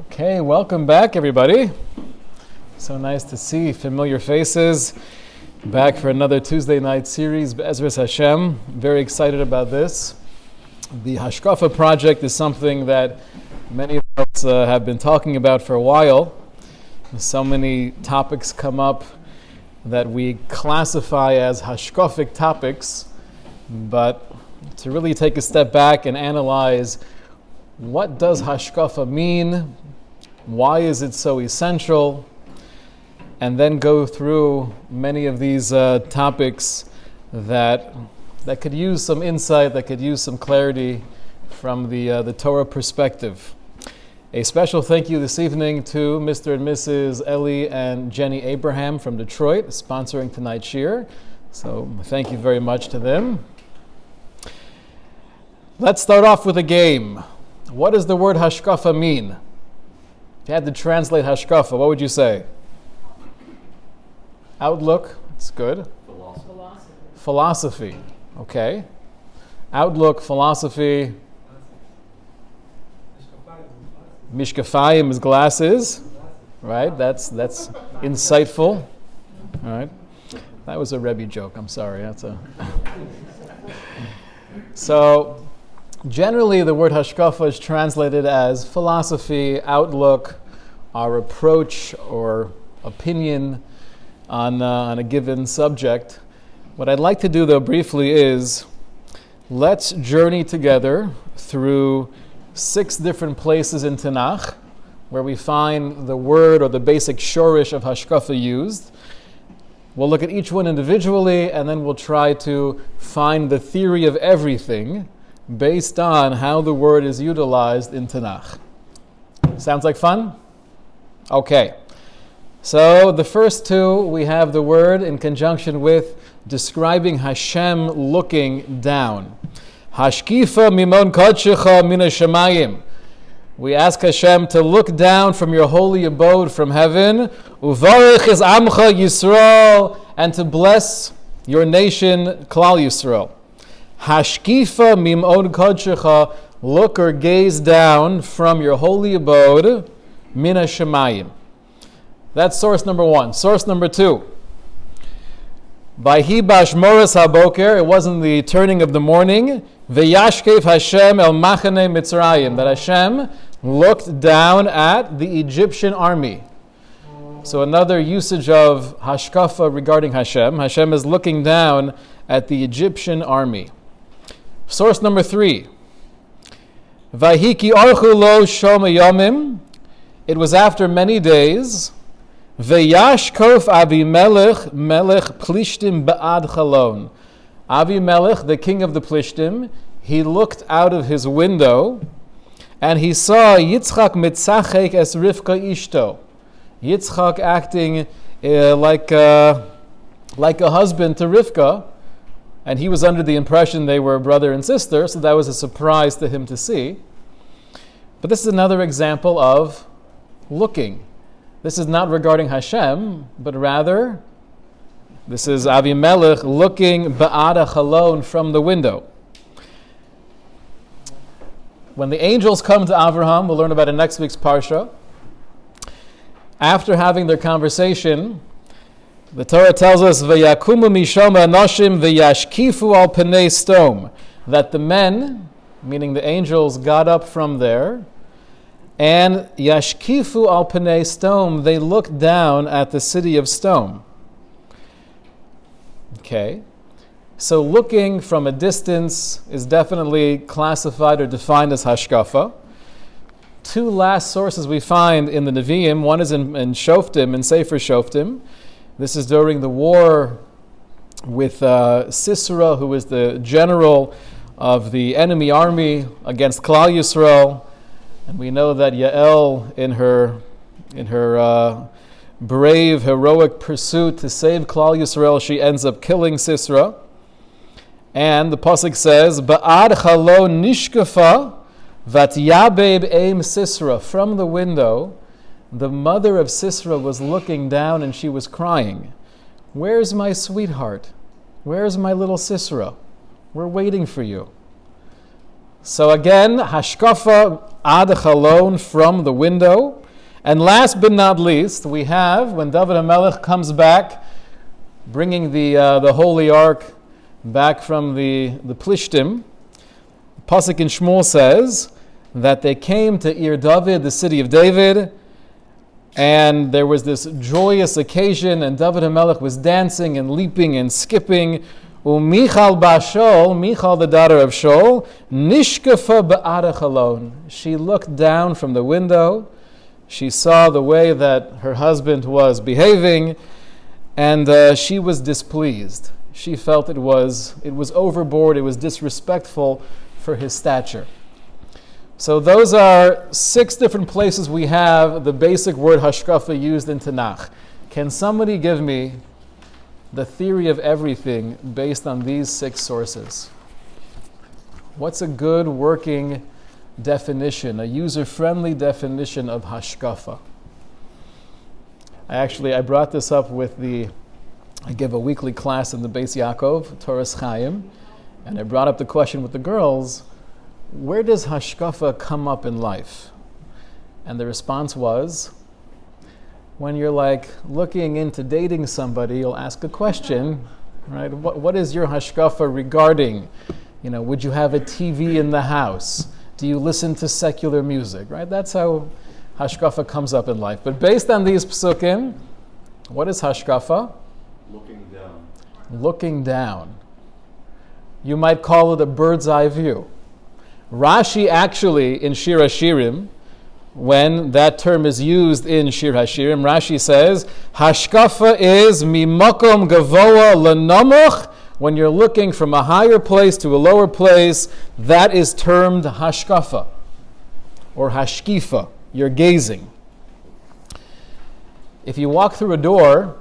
Okay, welcome back, everybody. So nice to see familiar faces. Back for another Tuesday night series, Be'ezras Hashem. Very excited about this. The Hashkafa project is something that many of us have been talking about for a while. So many topics come up that we classify as Hashkafic topics, but to really take a step back and analyze what does Hashkafa mean, why is it so essential, and then go through many of these topics that could use some insight, that could use some clarity from the Torah perspective. A special thank you this evening to Mr. and Mrs. Ellie and Jenny Abraham from Detroit, sponsoring tonight's shir. So thank you very much to them. Let's start off with a game. What does the word Hashkafa mean? If you had to translate Hashkafa, what would you say? Outlook, that's good. Philosophy, okay. Outlook, philosophy. Mishkafayim is glasses, right? That's insightful. All right. That was a Rebbe joke, I'm sorry. So, generally, the word Hashkafa is translated as philosophy, outlook, our approach or opinion on a given subject. What I'd like to do, though, briefly is let's journey together through 6 different places in Tanakh where we find the word or the basic shorish of Hashkafa used. We'll look at each one individually, and then we'll try to find the theory of everything based on how the word is utilized in Tanakh. Sounds like fun? Okay. So the first 2, we have the word in conjunction with describing Hashem looking down. Hashkafa mimon kodshecha min hashamayim. We ask Hashem to look down from your holy abode from heaven, uvarich es amcha Yisrael, and to bless your nation, Klal Yisrael. Hashkafa mimon kodshecha, look or gaze down from your holy abode, min hashamayim. That's source number 1. Source number 2. Vayhi bashmoras haboker, it was in the turning of the morning, v'yashkev Hashem el machane Mitzrayim, that Hashem looked down at the Egyptian army. So another usage of Hashkafa regarding Hashem. Hashem is looking down at the Egyptian army. Source number 3. Vayhi ki orchu lo shoma yomim, it was after many days, V'yashkof Avimelech melech Plishtim ba'ad chalon. Avimelech, the king of the Plishtim, he looked out of his window and he saw Yitzchak mitzachek es Rivka ishto. Yitzchak acting like a husband to Rivka, and he was under the impression they were brother and sister, so that was a surprise to him to see. But this is another example of looking. This is not regarding Hashem, but rather, this is Avimelech looking ba'ada chalon from the window. When the angels come to Avraham, we'll learn about it in next week's Parsha. After having their conversation, the Torah tells us, V'yakumu mishom ha'anoshim v'yashkifu al pnei stom, that the men, meaning the angels, got up from there, and yashkifu al pnei stom, they looked down at the city of Stom. Okay, so looking from a distance is definitely classified or defined as Hashkafa. 2 last sources we find in the Nevi'im. One is in Shoftim, in Sefer Shoftim. This is during the war with Sisera, who was the general of the enemy army against Klal Yisrael. And we know that Yael, in her brave, heroic pursuit to save Klal Yisrael, she ends up killing Sisera. And the pasuk says, "Ba'ad chalo nishkafa vatyabeib aim Sisera." From the window, the mother of Sisera was looking down and she was crying. "Where's my sweetheart? Where's my little Sisera? We're waiting for you." So again, Hashkafa ad chalon, from the window. And last but not least, we have when David HaMelech comes back, bringing the Holy Ark back from the Plishtim. Pasuk in Shmuel says that they came to Ir David, the city of David, and there was this joyous occasion, and David HaMelech was dancing and leaping and skipping. Michal Bashol, Michal the daughter of Shaul, Nishkafa ba'ada chalon. She looked down from the window. She saw the way that her husband was behaving, and she was displeased. She felt it was overboard, it was disrespectful for his stature. So those are 6 different places we have the basic word hashkafa used in Tanakh. Can somebody give me the theory of everything based on these 6 sources? What's a good working definition, a user-friendly definition of hashkafa? I brought this up I give a weekly class in the Beis Yaakov, Torah's Chaim, and I brought up the question with the girls, where does hashkafa come up in life? And the response was, when you're looking into dating somebody, you'll ask a question, right? What is your hashkafa regarding? Would you have a TV in the house? Do you listen to secular music, right? That's how hashkafa comes up in life. But based on these psukim, what is hashkafa? Looking down. Looking down. You might call it a bird's eye view. Rashi actually, in Shir HaShirim, when that term is used in Shir HaShirim, Rashi says, Hashkafa is mimakom gavoa lenamoch. When you're looking from a higher place to a lower place, that is termed hashkafa, or hashkifa. You're gazing. If you walk through a door,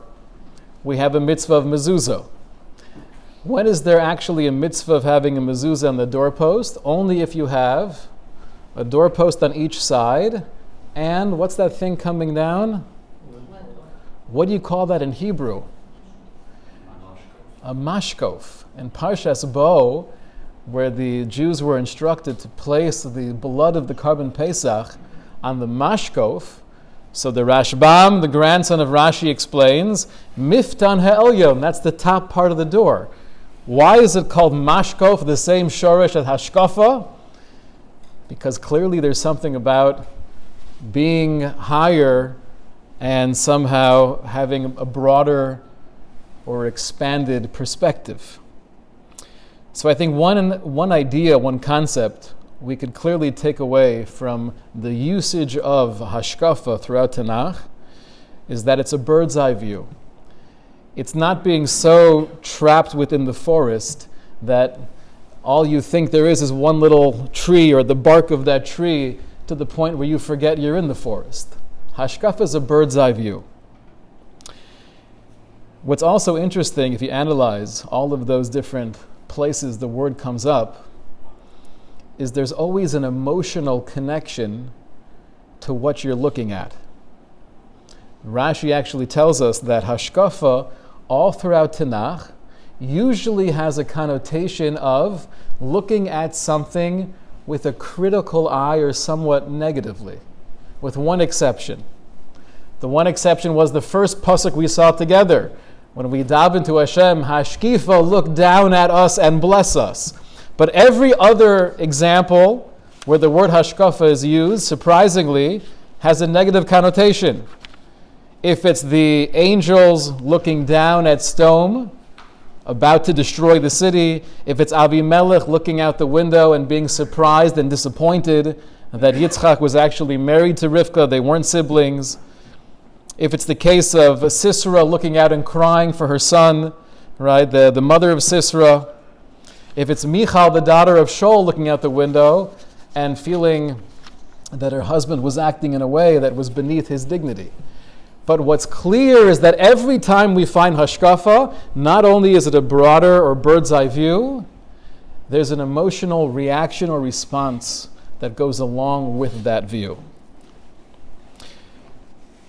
we have a mitzvah of mezuzah. When is there actually a mitzvah of having a mezuzah on the doorpost? Only if you have a doorpost on each side, and what's that thing coming down? What do you call that in Hebrew? A mashkof. In Parshas Bo, where the Jews were instructed to place the blood of the Karban Pesach on the mashkof, so the Rashbam, the grandson of Rashi, explains, Miftan ha'elyon, that's the top part of the door. Why is it called mashkof, the same shoresh as hashkafa? Because clearly there's something about being higher and somehow having a broader or expanded perspective. So I think one idea, one concept we could clearly take away from the usage of hashkafa throughout Tanakh is that it's a bird's eye view. It's not being so trapped within the forest that all you think there is one little tree or the bark of that tree to the point where you forget you're in the forest. Hashkafa is a bird's eye view. What's also interesting, if you analyze all of those different places the word comes up, is there's always an emotional connection to what you're looking at. Rashi actually tells us that hashkafa, all throughout Tanakh, usually has a connotation of looking at something with a critical eye or somewhat negatively, with one exception. The one exception was the first pasuk we saw together. When we daven to Hashem, Hashkifa, look down at us and bless us. But every other example where the word hashkafa is used, surprisingly, has a negative connotation. If it's the angels looking down at Sodom, about to destroy the city, if it's Avimelech looking out the window and being surprised and disappointed that Yitzchak was actually married to Rivka, they weren't siblings. If it's the case of Sisera looking out and crying for her son, right, the mother of Sisera. If it's Michal, the daughter of Shaul, looking out the window and feeling that her husband was acting in a way that was beneath his dignity. But what's clear is that every time we find hashkafa, not only is it a broader or bird's eye view, there's an emotional reaction or response that goes along with that view.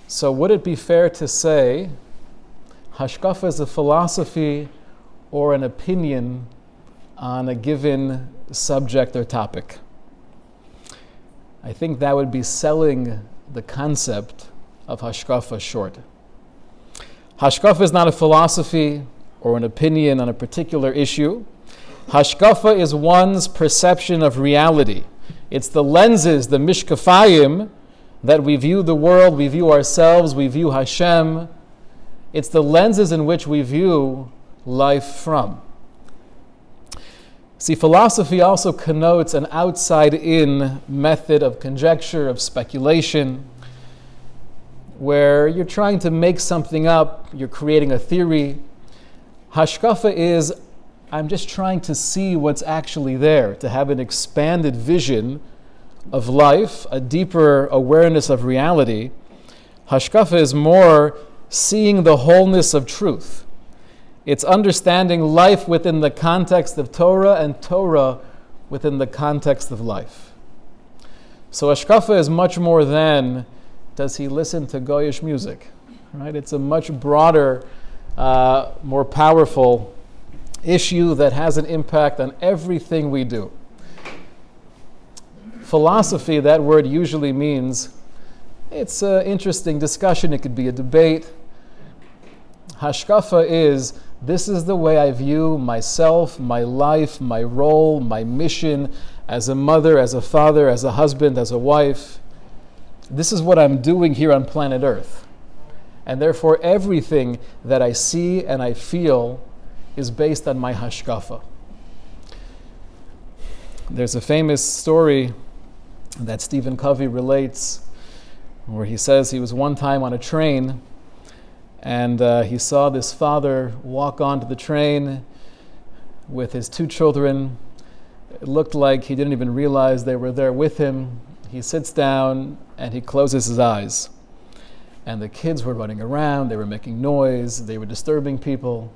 So would it be fair to say hashkafa is a philosophy or an opinion on a given subject or topic. I think that would be selling the concept of Hashkafa short. Hashkafa is not a philosophy or an opinion on a particular issue. Hashkafa is one's perception of reality. It's the lenses, the mishkafayim, that we view the world, we view ourselves, we view Hashem. It's the lenses in which we view life from. See, philosophy also connotes an outside-in method of conjecture, of speculation, where you're trying to make something up, you're creating a theory. Hashkafa is, I'm just trying to see what's actually there, to have an expanded vision of life, a deeper awareness of reality. Hashkafa is more seeing the wholeness of truth. It's understanding life within the context of Torah and Torah within the context of life. So Hashkafa is much more than, does he listen to Goyish music? Right? It's a much broader, more powerful issue that has an impact on everything we do. Philosophy, that word usually means it's an interesting discussion, it could be a debate. Hashkafa is, this is the way I view myself, my life, my role, my mission as a mother, as a father, as a husband, as a wife. This is what I'm doing here on planet Earth. And therefore everything that I see and I feel is based on my Hashkafa. There's a famous story that Stephen Covey relates where he says he was one time on a train and he saw this father walk onto the train with his two children. It looked like he didn't even realize they were there with him. He sits down and he closes his eyes. And the kids were running around, they were making noise, they were disturbing people.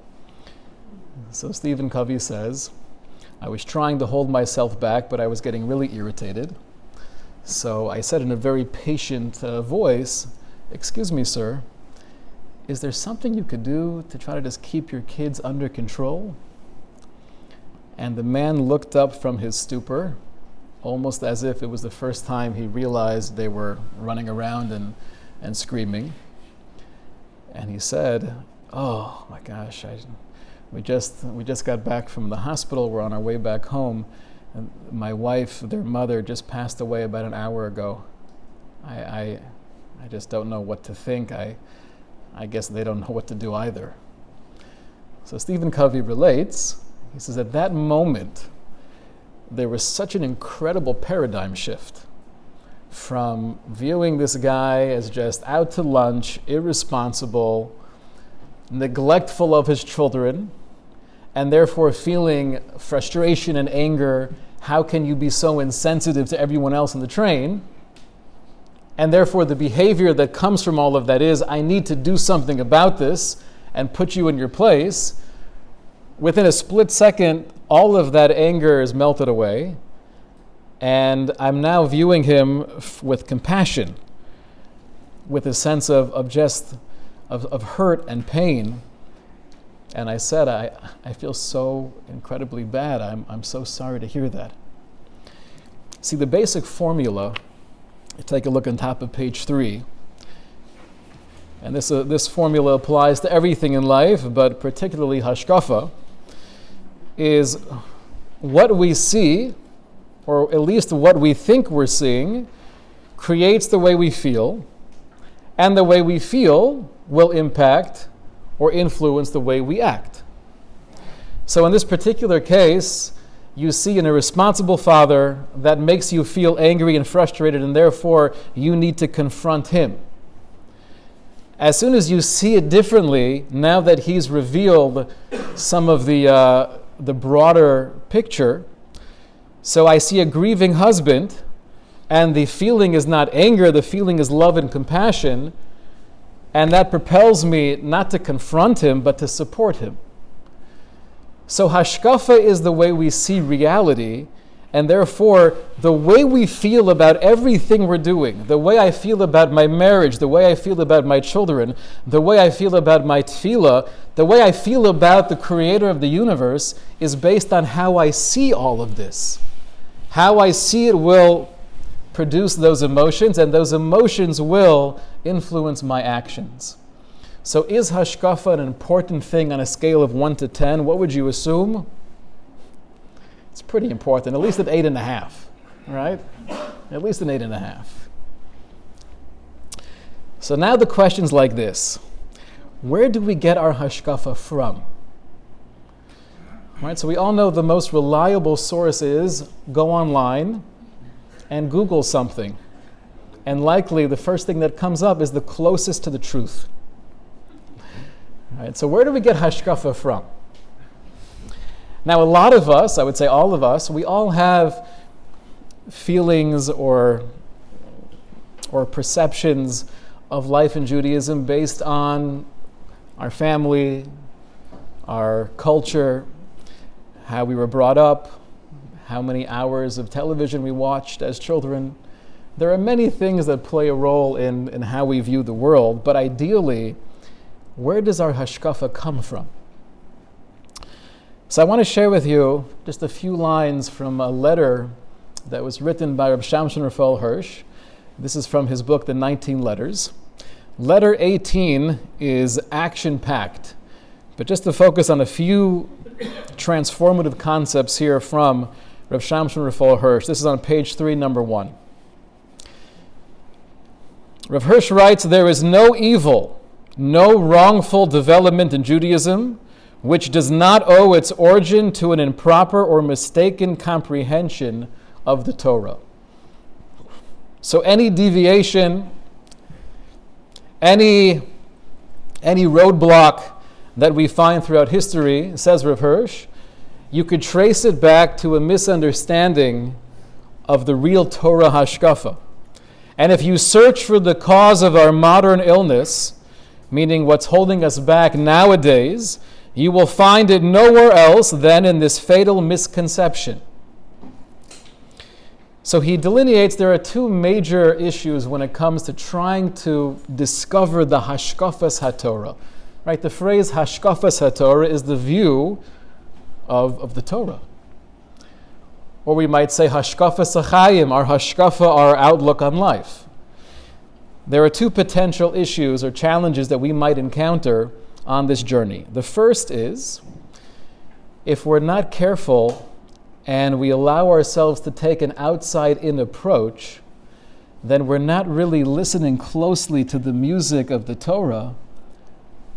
So Stephen Covey says, I was trying to hold myself back, but I was getting really irritated. So I said in a very patient voice, excuse me, sir, is there something you could do to try to just keep your kids under control? And the man looked up from his stupor, almost as if it was the first time he realized they were running around and screaming. And he said, oh my gosh, we just got back from the hospital, we're on our way back home, and my wife, their mother, just passed away about an hour ago. I just don't know what to think. I guess they don't know what to do either. So Stephen Covey relates, he says, at that moment, there was such an incredible paradigm shift from viewing this guy as just out to lunch, irresponsible, neglectful of his children, and therefore feeling frustration and anger. How can you be so insensitive to everyone else in the train? And therefore the behavior that comes from all of that is, I need to do something about this and put you in your place. Within a split second, all of that anger is melted away, and I'm now viewing him with compassion, with a sense of hurt and pain. And I said, I feel so incredibly bad. I'm so sorry to hear that. See, the basic formula, take a look on top of page 3. And this formula applies to everything in life, but particularly Hashkafa, is what we see, or at least what we think we're seeing, creates the way we feel, and the way we feel will impact or influence the way we act. So in this particular case, you see an irresponsible father that makes you feel angry and frustrated, and therefore you need to confront him. As soon as you see it differently, now that he's revealed some of the broader picture, so I see a grieving husband, and the feeling is not anger, the feeling is love and compassion, and that propels me not to confront him, but to support him. So Hashkafa is the way we see reality, And therefore, the way we feel about everything we're doing, the way I feel about my marriage, the way I feel about my children, the way I feel about my tefillah, the way I feel about the creator of the universe is based on how I see all of this. How I see it will produce those emotions, and those emotions will influence my actions. So is Hashkafa an important thing on a scale of 1 to 10? What would you assume? It's pretty important, at least an 8.5, right? At least an 8.5. So now the question's like this. Where do we get our Hashkafa from? Right, so we all know the most reliable source is go online and Google something. And likely the first thing that comes up is the closest to the truth. Right, so where do we get Hashkafa from? Now, a lot of us, I would say all of us, we all have feelings or perceptions of life in Judaism based on our family, our culture, how we were brought up, how many hours of television we watched as children. There are many things that play a role in how we view the world, but ideally, where does our Hashkafa come from? So I want to share with you just a few lines from a letter that was written by Reb Shamshon Raphael Hirsch. This is from his book, The 19 Letters. Letter 18 is action-packed, but just to focus on a few transformative concepts here from Reb Shamshon Raphael Hirsch. This is on page 3, number 1. Rav Hirsch writes, "There is no evil, no wrongful development in Judaism which does not owe its origin to an improper or mistaken comprehension of the Torah." So any deviation, any roadblock that we find throughout history, says Rav Hirsch, you could trace it back to a misunderstanding of the real Torah Hashkafa. And if you search for the cause of our modern illness, meaning what's holding us back nowadays, you will find it nowhere else than in this fatal misconception. So he delineates there are two major issues when it comes to trying to discover the Hashkafas HaTorah. Right? The phrase Hashkafas HaTorah is the view of the Torah. Or we might say Hashkafas HaChayim, our Hashkafa, our outlook on life. There are two potential issues or challenges that we might encounter on this journey. The first is, if we're not careful and we allow ourselves to take an outside-in approach, then we're not really listening closely to the music of the Torah,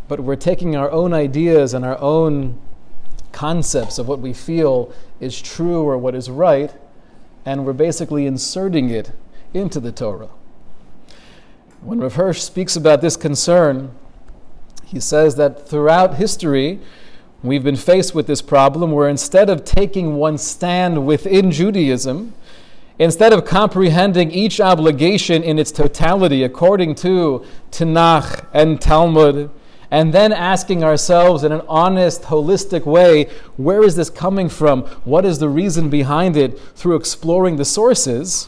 but we're taking our own ideas and our own concepts of what we feel is true or what is right, and we're basically inserting it into the Torah. When Rav Hirsch speaks about this concern, he says that throughout history, we've been faced with this problem where instead of taking one stand within Judaism, instead of comprehending each obligation in its totality according to Tanakh and Talmud, and then asking ourselves in an honest, holistic way, where is this coming from? What is the reason behind it? Through exploring the sources,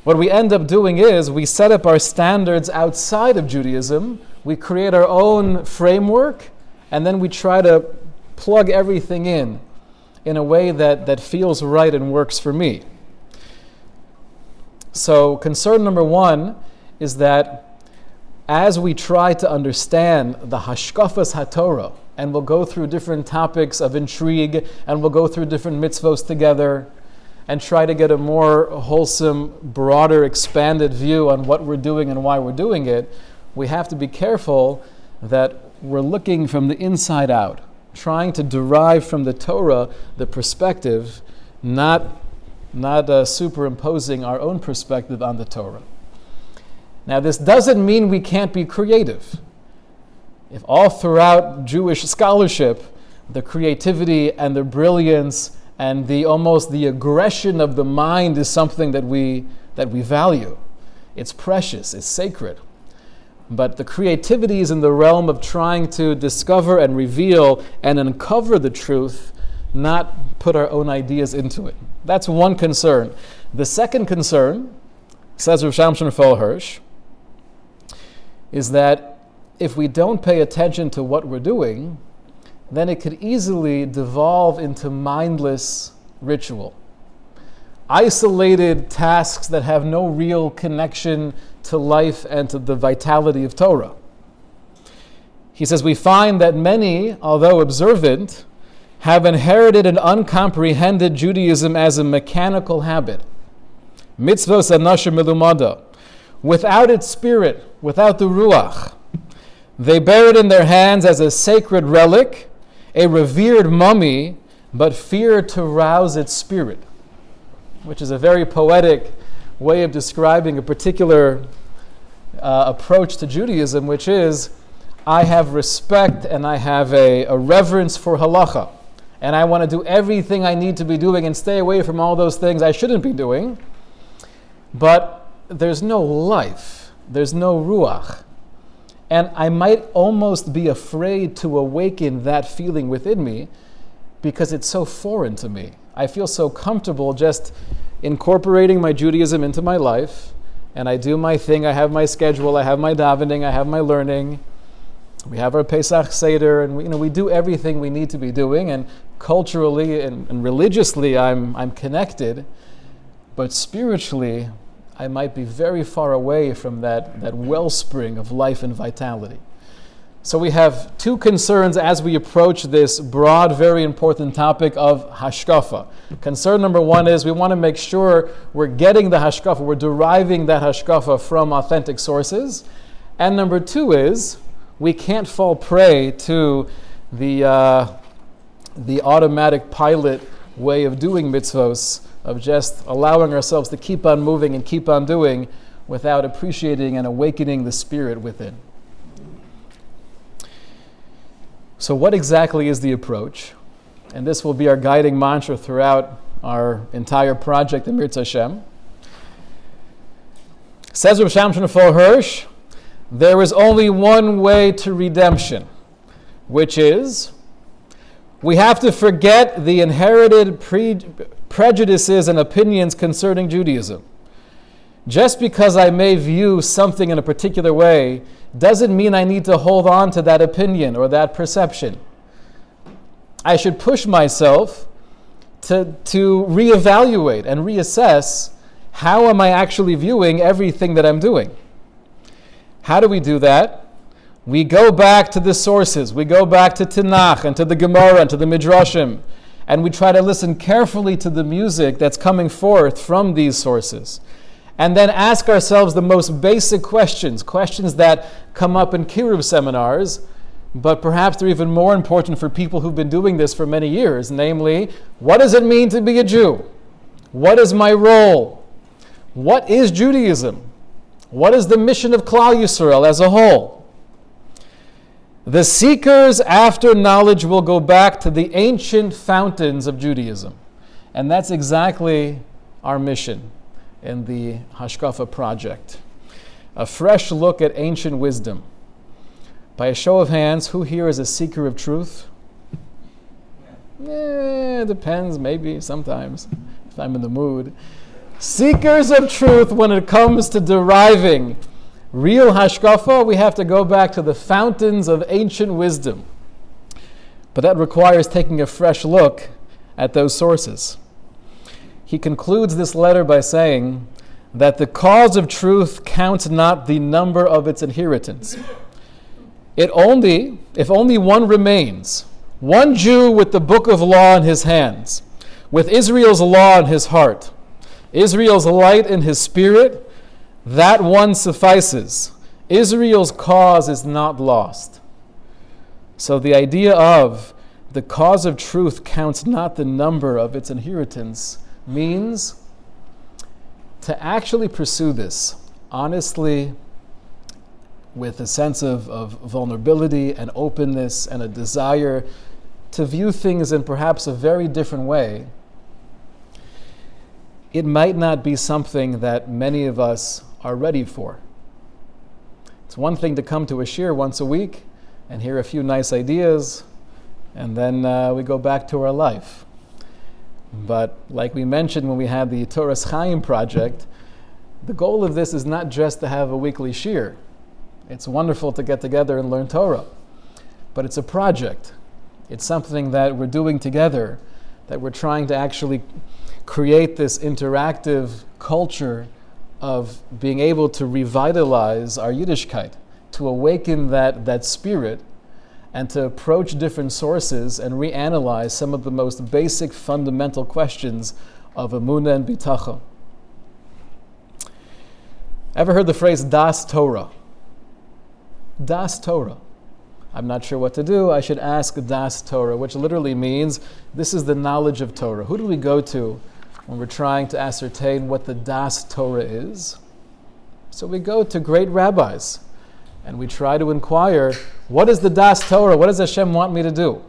what we end up doing is we set up our standards outside of Judaism, we create our own framework, and then we try to plug everything in a way that feels right and works for me. So concern number one is that as we try to understand the Hashkafas HaTorah, and we'll go through different topics of intrigue, and we'll go through different mitzvos together, and try to get a more wholesome, broader, expanded view on what we're doing and why we're doing it, we have to be careful that we're looking from the inside out, trying to derive from the Torah the perspective, not superimposing our own perspective on the Torah. Now, this doesn't mean we can't be creative. If all throughout Jewish scholarship, the creativity and the brilliance and the aggression of the mind is something that we value. It's precious, it's sacred. But the creativity is in the realm of trying to discover and reveal and uncover the truth, not put our own ideas into it. That's one concern. The second concern, says Rav Shamshon Raphael Hirsch, is that if we don't pay attention to what we're doing, then it could easily devolve into mindless ritual. Isolated tasks that have no real connection to life and to the vitality of Torah. He says, we find that many, although observant, have inherited an uncomprehended Judaism as a mechanical habit. Mitzvos anashim milumada. Without its spirit, without the ruach. They bear it in their hands as a sacred relic, a revered mummy, but fear to rouse its spirit. Which is a very poetic way of describing a particular approach to Judaism, which is, I have respect and I have a reverence for halacha. And I want to do everything I need to be doing and stay away from all those things I shouldn't be doing. But there's no life. There's no ruach. And I might almost be afraid to awaken that feeling within me because it's so foreign to me. I feel so comfortable just incorporating my Judaism into my life, and I do my thing. I have my schedule, I have my davening, I have my learning. We have our Pesach Seder, and we do everything we need to be doing, and culturally and religiously I'm connected, but spiritually I might be very far away from that wellspring of life and vitality. So we have two concerns as we approach this broad, very important topic of Hashkafa. Concern number one is we want to make sure we're getting the Hashkafa, we're deriving that Hashkafa from authentic sources. And number two is we can't fall prey to the automatic pilot way of doing mitzvos, of just allowing ourselves to keep on moving and keep on doing without appreciating and awakening the spirit within. So what exactly is the approach? And this will be our guiding mantra throughout our entire project in Mirza Hashem. Says Rav Shamshon Raphael Hirsch, there is only one way to redemption, which is we have to forget the inherited prejudices and opinions concerning Judaism. Just because I may view something in a particular way doesn't mean I need to hold on to that opinion or that perception. I should push myself to reevaluate and reassess how am I actually viewing everything that I'm doing. How do we do that? We go back to the sources. We go back to Tanakh and to the Gemara and to the Midrashim, and we try to listen carefully to the music that's coming forth from these sources. And then ask ourselves the most basic questions that come up in Kiruv seminars, but perhaps they're even more important for people who've been doing this for many years, namely, what does it mean to be a Jew? What is my role? What is Judaism? What is the mission of Klal Yisrael as a whole? The seekers after knowledge will go back to the ancient fountains of Judaism. And that's exactly our mission in the Hashkafa project. A fresh look at ancient wisdom. By a show of hands, who here is a seeker of truth? It depends, maybe, sometimes, if I'm in the mood. Seekers of truth, when it comes to deriving real Hashkafa, we have to go back to the fountains of ancient wisdom. But that requires taking a fresh look at those sources. He concludes this letter by saying that the cause of truth counts not the number of its inheritance. If only one remains, one Jew with the book of law in his hands, with Israel's law in his heart, Israel's light in his spirit, that one suffices. Israel's cause is not lost. So the idea of the cause of truth counts not the number of its inheritance means to actually pursue this honestly, with a sense of vulnerability and openness and a desire to view things in perhaps a very different way. It might not be something that many of us are ready for. It's one thing to come to a shir once a week and hear a few nice ideas, and then we go back to our life. But like we mentioned when we had the Torah's Chaim project, the goal of this is not just to have a weekly shiur. It's wonderful to get together and learn Torah, but it's a project. It's something that we're doing together, that we're trying to actually create this interactive culture of being able to revitalize our Yiddishkeit, to awaken that spirit, and to approach different sources and reanalyze some of the most basic fundamental questions of Emunah and Bitachon. Ever heard the phrase Das Torah? Das Torah. I'm not sure what to do. I should ask Das Torah, which literally means this is the knowledge of Torah. Who do we go to when we're trying to ascertain what the Das Torah is? So we go to great rabbis and we try to inquire, what is the Das Torah? What does Hashem want me to do?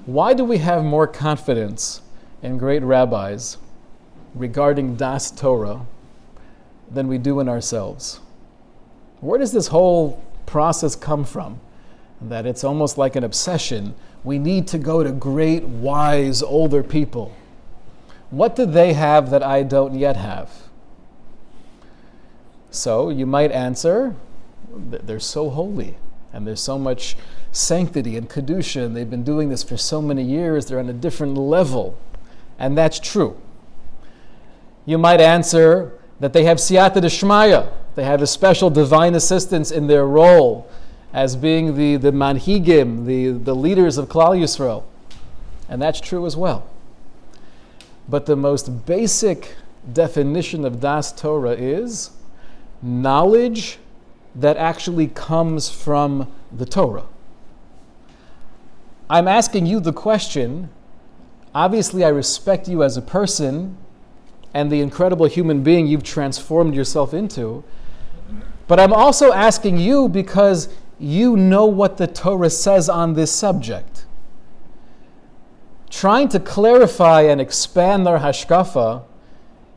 Why do we have more confidence in great rabbis regarding Das Torah than we do in ourselves? Where does this whole process come from? That it's almost like an obsession. We need to go to great, wise, older people. What do they have that I don't yet have? So you might answer, they're so holy, and there's so much sanctity and kedusha, and they've been doing this for so many years, they're on a different level. And that's true. You might answer that they have siyata d'shmaya. They have a special divine assistance in their role as being the manhigim, the leaders of Klal Yisrael. And that's true as well. But the most basic definition of Das Torah is knowledge that actually comes from the Torah. I'm asking you the question. Obviously, I respect you as a person and the incredible human being you've transformed yourself into. But I'm also asking you because you know what the Torah says on this subject. Trying to clarify and expand our Hashkafa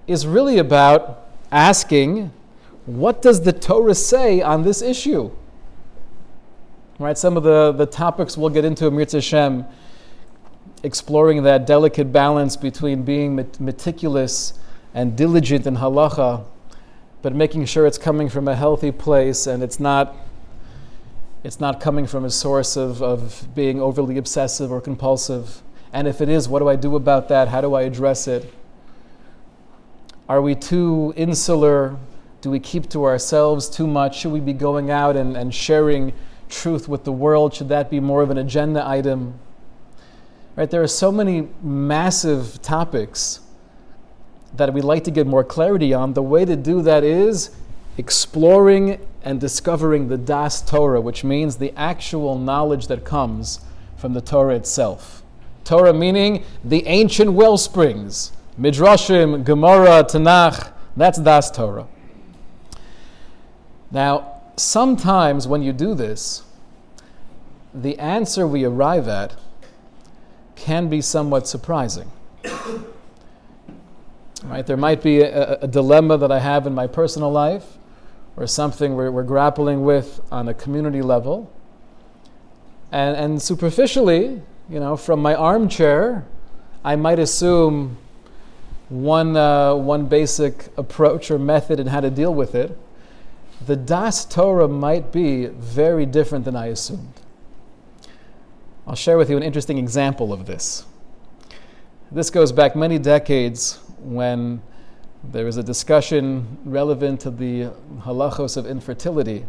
is really about asking, what does the Torah say on this issue? Right, some of the topics we'll get into in Mirz Hashem, exploring that delicate balance between being meticulous and diligent in halacha, but making sure it's coming from a healthy place and it's not coming from a source of being overly obsessive or compulsive. And if it is, what do I do about that? How do I address it? Are we too insular? Do we keep to ourselves too much? Should we be going out and sharing truth with the world? Should that be more of an agenda item? Right? There are so many massive topics that we'd like to get more clarity on. The way to do that is exploring and discovering the Das Torah, which means the actual knowledge that comes from the Torah itself. Torah meaning the ancient well springs, Midrashim, Gemara, Tanakh, that's Das Torah. Now, sometimes when you do this, the answer we arrive at can be somewhat surprising. Right? There might be a dilemma that I have in my personal life, or something we're grappling with on a community level. And superficially, from my armchair, I might assume one basic approach or method in how to deal with it. The Das Torah might be very different than I assumed. I'll share with you an interesting example of this. This goes back many decades when there was a discussion relevant to the halachos of infertility.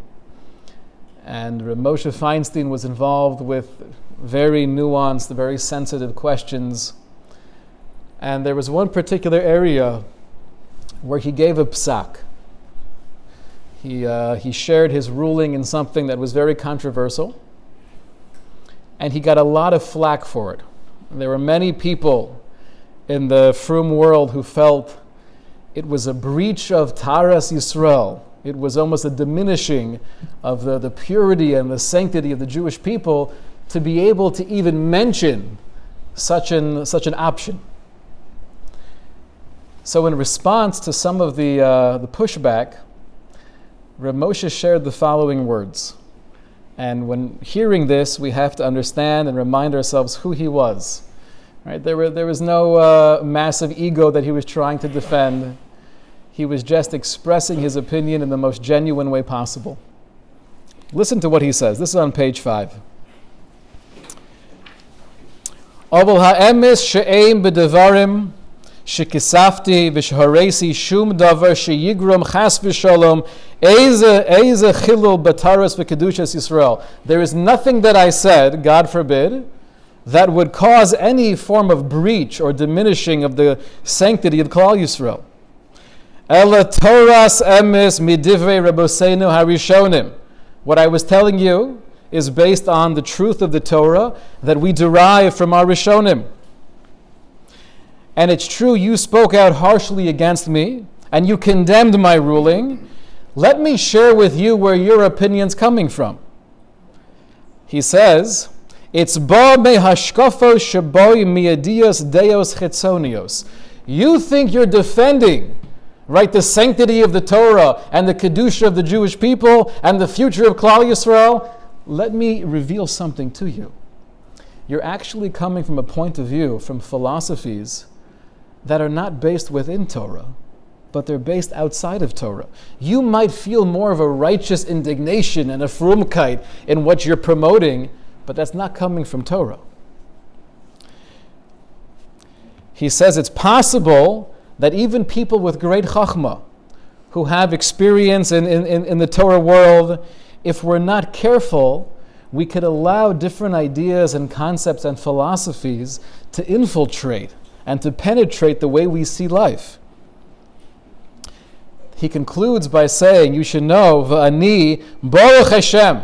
And Rav Moshe Feinstein was involved with very nuanced, very sensitive questions. And there was one particular area where he gave a psak. He shared his ruling in something that was very controversial, and he got a lot of flack for it. There were many people in the frum world who felt it was a breach of Taras Yisrael. It was almost a diminishing of the purity and the sanctity of the Jewish people to be able to even mention such an option. So in response to some of the pushback, Rav Moshe shared the following words. And when hearing this, we have to understand and remind ourselves who he was. Right? There was no massive ego that he was trying to defend. He was just expressing his opinion in the most genuine way possible. Listen to what he says. This is on page 5. Oval ha'emes she'eim b'devarim shekisafti v'shharesi shum davar sheyigrom chas v'shalom eze chilul bataras v'kedushas Yisrael. There is nothing that I said, God forbid, that would cause any form of breach or diminishing of the sanctity of Klal Yisrael. Ela Toras emes midivrei Rabboseinu harishonim. What I was telling you is based on the truth of the Torah that we derive from our Rishonim. And it's true, you spoke out harshly against me, and you condemned my ruling. Let me share with you where your opinion's coming from. He says, it's ba me hashkafa shaboy miadios deos chetzonios. You think you're defending, right, the sanctity of the Torah and the kedusha of the Jewish people and the future of Klal Yisrael. Let me reveal something to you. You're actually coming from a point of view, from philosophies that are not based within Torah, but they're based outside of Torah. You might feel more of a righteous indignation and a frumkeit in what you're promoting, but that's not coming from Torah. He says it's possible that even people with great chachma, who have experience in the Torah world, if we're not careful, we could allow different ideas and concepts and philosophies to infiltrate and to penetrate the way we see life. He concludes by saying, you should know, V'ani Baruch Hashem.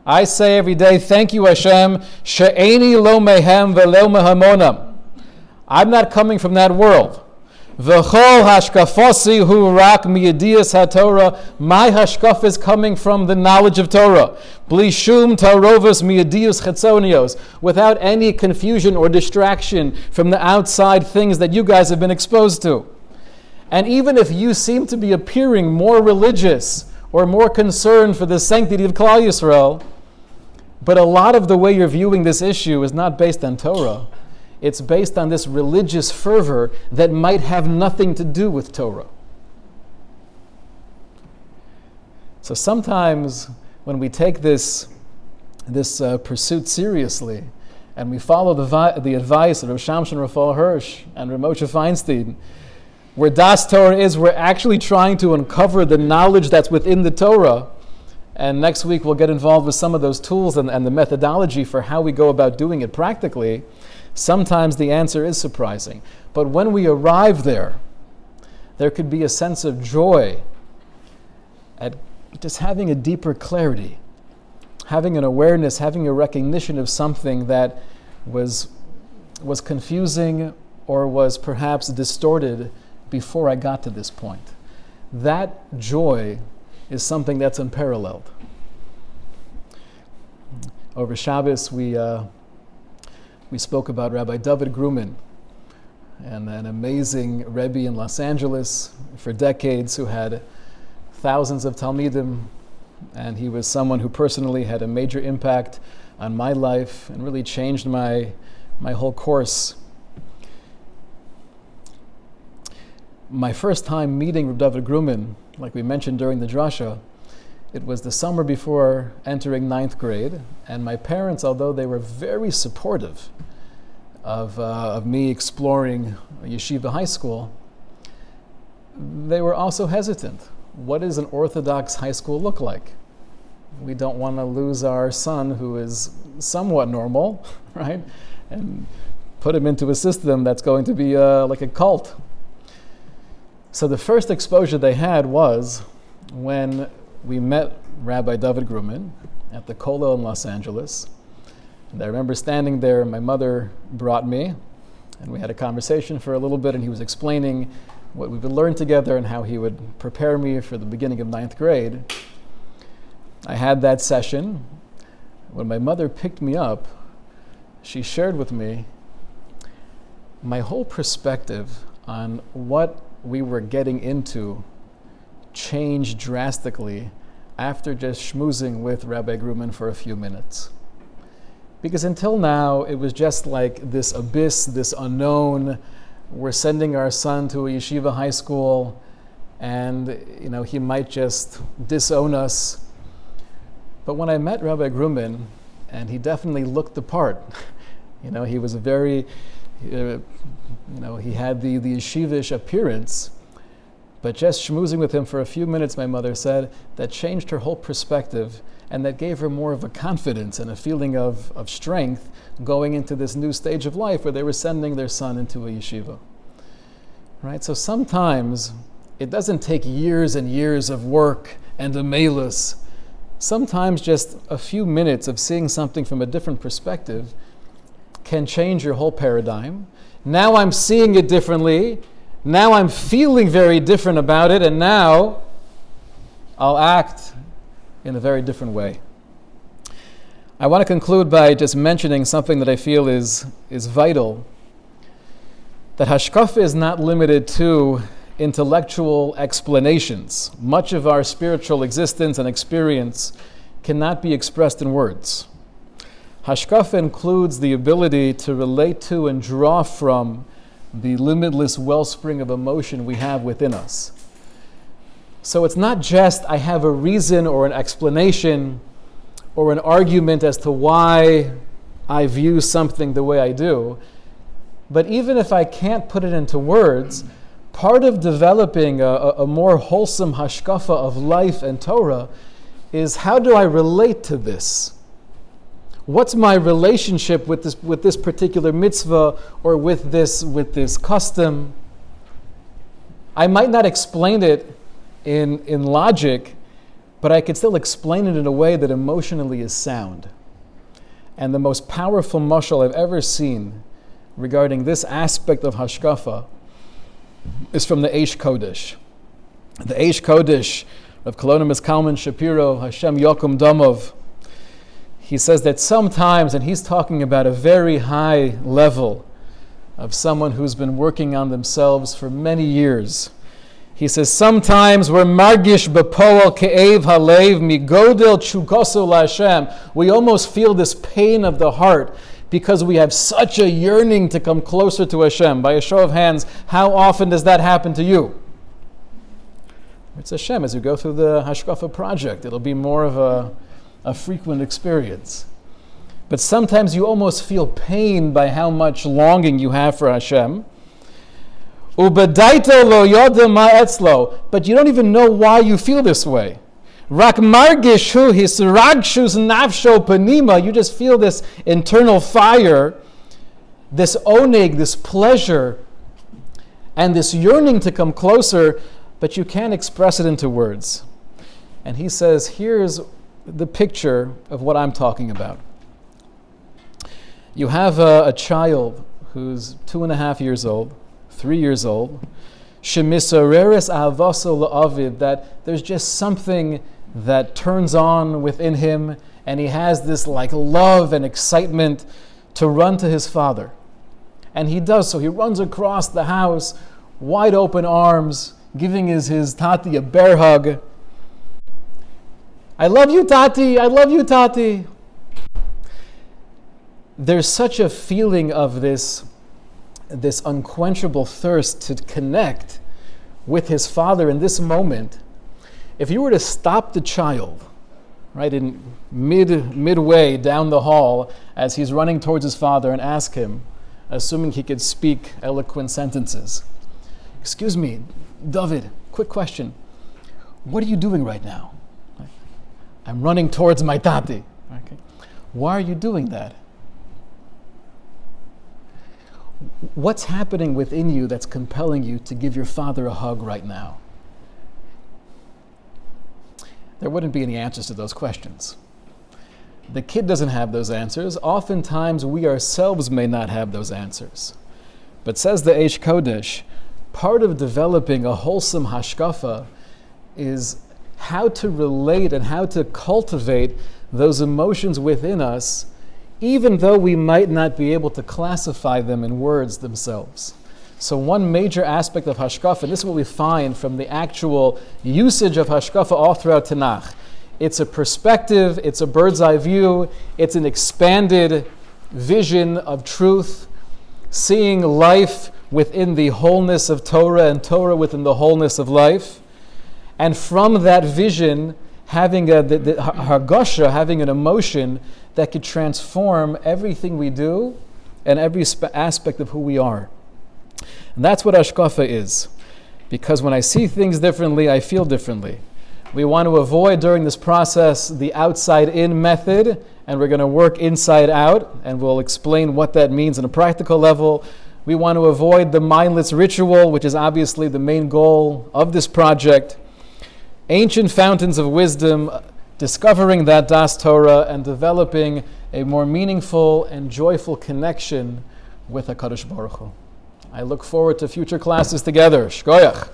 I say every day, thank you Hashem, She'eni lo mehem ve'lo mehamonam. I'm not coming from that world. V'chol hashkafasi hu rak miyadiyas haTorah. My hashkaf is coming from the knowledge of Torah. Bli shum tarovas miyadiyus chetzonios. Without any confusion or distraction from the outside things that you guys have been exposed to. And even if you seem to be appearing more religious or more concerned for the sanctity of Klal Yisrael, but a lot of the way you're viewing this issue is not based on Torah. It's based on this religious fervor that might have nothing to do with Torah. So sometimes when we take this pursuit seriously and we follow the advice of Rav Shamshon Raphael Hirsch and Rav Moshe Feinstein, where Das Torah is, we're actually trying to uncover the knowledge that's within the Torah. And next week we'll get involved with some of those tools and the methodology for how we go about doing it practically. Sometimes the answer is surprising. But when we arrive there could be a sense of joy at just having a deeper clarity, having an awareness, having a recognition of something that was confusing or was perhaps distorted before I got to this point. That joy is something that's unparalleled. Over Shabbos, we spoke about Rabbi David Gruman, and an amazing Rebbe in Los Angeles for decades who had thousands of Talmidim, and he was someone who personally had a major impact on my life and really changed my whole course. My first time meeting Rabbi David Gruman, like we mentioned during the drasha, it was the summer before entering 9th grade, and my parents, although they were very supportive of me exploring yeshiva high school, they were also hesitant. What does an Orthodox high school look like? We don't want to lose our son who is somewhat normal, right? And put him into a system that's going to be like a cult. So the first exposure they had was when we met Rabbi David Gruman at the Kollel in Los Angeles. And I remember standing there, my mother brought me, and we had a conversation for a little bit, and he was explaining what we would learn together and how he would prepare me for the beginning of 9th grade. I had that session. When my mother picked me up, she shared with me my whole perspective on what we were getting into changed drastically after just schmoozing with Rabbi Gruman for a few minutes. Because until now, it was just like this abyss, this unknown. We're sending our son to a yeshiva high school, and he might just disown us. But when I met Rabbi Gruman, and he definitely looked the part, he was a very, he had the yeshivish appearance. But just schmoozing with him for a few minutes, my mother said, that changed her whole perspective, and that gave her more of a confidence and a feeling of strength going into this new stage of life where they were sending their son into a yeshiva. Right? So sometimes it doesn't take years and years of work and a melus. Sometimes just a few minutes of seeing something from a different perspective can change your whole paradigm. Now I'm seeing it differently. Now I'm feeling very different about it, and now I'll act in a very different way. I want to conclude by just mentioning something that I feel is vital. That Hashkafa is not limited to intellectual explanations. Much of our spiritual existence and experience cannot be expressed in words. Hashkafa includes the ability to relate to and draw from the limitless wellspring of emotion we have within us. So it's not just I have a reason or an explanation or an argument as to why I view something the way I do, but even if I can't put it into words, part of developing a more wholesome hashkafa of life and Torah is how do I relate to this? What's my relationship with this particular mitzvah or with this custom? I might not explain it in logic, but I could still explain it in a way that emotionally is sound. And the most powerful mashal I've ever seen regarding this aspect of Hashkafa is from the Eish Kodesh. The Eish Kodesh of Kolonimus Kalman Shapiro, Hashem Yokum Domov, he says that sometimes, and he's talking about a very high level of someone who's been working on themselves for many years. He says, sometimes we're margish bepoel ke'ev halev migodel chukoso la'Hashem. We almost feel this pain of the heart because we have such a yearning to come closer to Hashem. By a show of hands, how often does that happen to you? It's Hashem. As you go through the Hashkafa project, it'll be more of a frequent experience. But sometimes you almost feel pain by how much longing you have for Hashem. But you don't even know why you feel this way. You just feel this internal fire, this oneg, this pleasure, and this yearning to come closer, but you can't express it into words. And he says, here's the picture of what I'm talking about. You have a child who's 2.5 years old, 3 years old, shemisoreres ahavaso la'aviv, that there's just something that turns on within him, and he has this like love and excitement to run to his father. And he does so. He runs across the house, wide open arms, giving his tati a bear hug. I love you, Tati. I love you, Tati. There's such a feeling of this unquenchable thirst to connect with his father in this moment. If you were to stop the child, right, in midway down the hall as he's running towards his father and ask him, assuming he could speak eloquent sentences, excuse me, David, quick question. What are you doing right now? I'm running towards my tati. Okay. Why are you doing that? What's happening within you that's compelling you to give your father a hug right now? There wouldn't be any answers to those questions. The kid doesn't have those answers. Oftentimes, we ourselves may not have those answers. But says the Eish Kodesh, part of developing a wholesome hashkafa is how to relate and how to cultivate those emotions within us, even though we might not be able to classify them in words themselves. So one major aspect of Hashkafa, and this is what we find from the actual usage of Hashkafa all throughout Tanakh, It's a perspective, it's a bird's eye view, it's an expanded vision of truth, seeing life within the wholeness of Torah and Torah within the wholeness of life. And from that vision, having the hargasha, having an emotion that could transform everything we do and every aspect of who we are. And that's what Hashkafa is. Because when I see things differently, I feel differently. We want to avoid during this process the outside-in method, and we're going to work inside out, and we'll explain what that means on a practical level. We want to avoid the mindless ritual, which is obviously the main goal of this project. Ancient fountains of wisdom, discovering that Das Torah and developing a more meaningful and joyful connection with HaKadosh Baruch Hu. I look forward to future classes together. Shkoyach.